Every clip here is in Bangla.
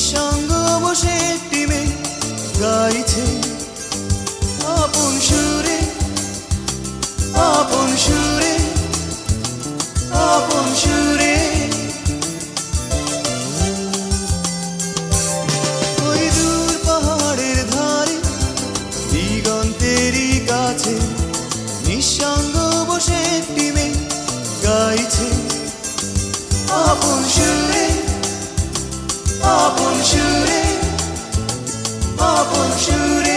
নিঃসঙ্গ বসে একটি মেয়ে গাইছে আপন সুরে, আপন সুরে, আপন সুরে। ওই দূর পাহাড়ের ধারে দিগন্তেরই কাছে নিঃসঙ্গ বসে একটি মেয়ে গাইছে আপন সুরে, আপন সুরে, আপন সুরে।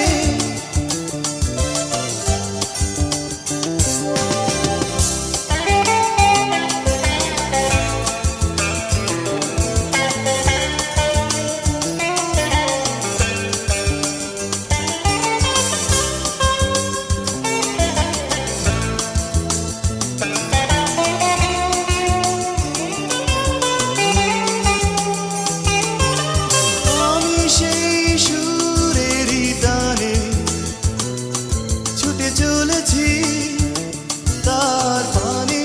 চলেছি তার পানে,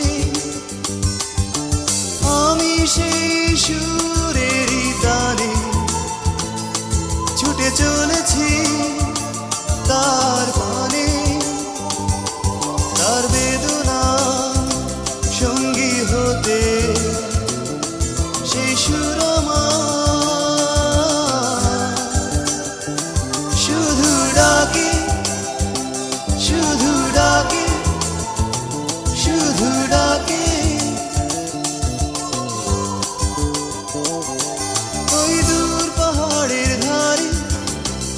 আমি সেই সুরেরই তানে ছুটে চলেছি তার পানে। তার বেদনা সঙ্গী হতে সেই সুর শুধু ডাকে, শুধু ডাকে, শুধু ডাকে। ওই দূর পাহাড়ের ধারে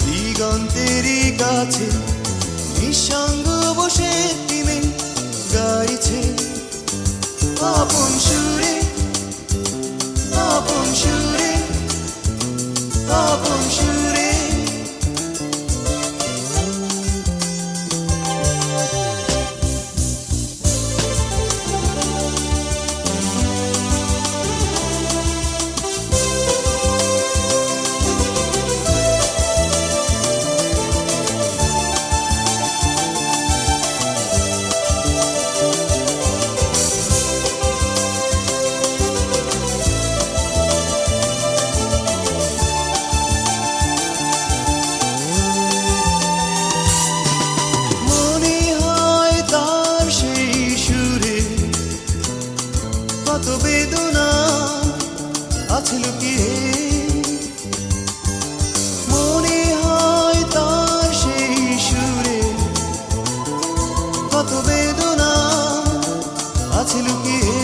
দিগন্তেরই কাছে নিঃসঙ্গ বসে একটি মেয়ে গাইছে আপন সুরে, আপন সুরে, আপন সুরে। কত বেদনা আছে লুকিয়ে, মনে হয় তার সেই সুরে কত বেদনা আছে লুকিয়ে।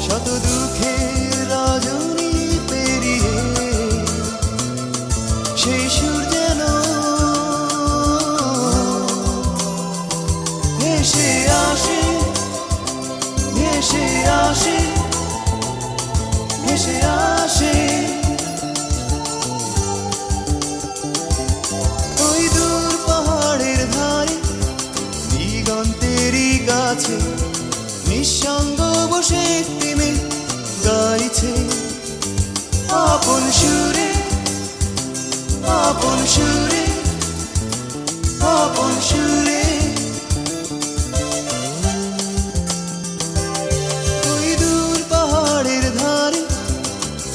শত দুঃখের রজনী পেরিয়ে সেই সুর যেন ভেসে আসে, ভেসে আসে, ভেসে আসে। ওই দূর পাহাড়ের ধারে দিগন্তেরই কাছে নিঃসঙ্গ বসে একটি মেয়ে গাইছে আপন সুরে, আপন সুরে, আপন সুরে।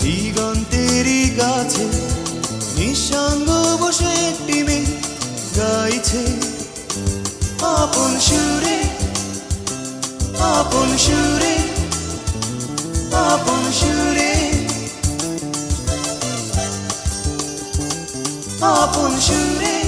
দিগন্তেরই কাছে নিঃসঙ্গ বসে একটি মেয়ে গাইছে আপন সুরে, আপন সুরে, আপন সুরে, আপন সুরে।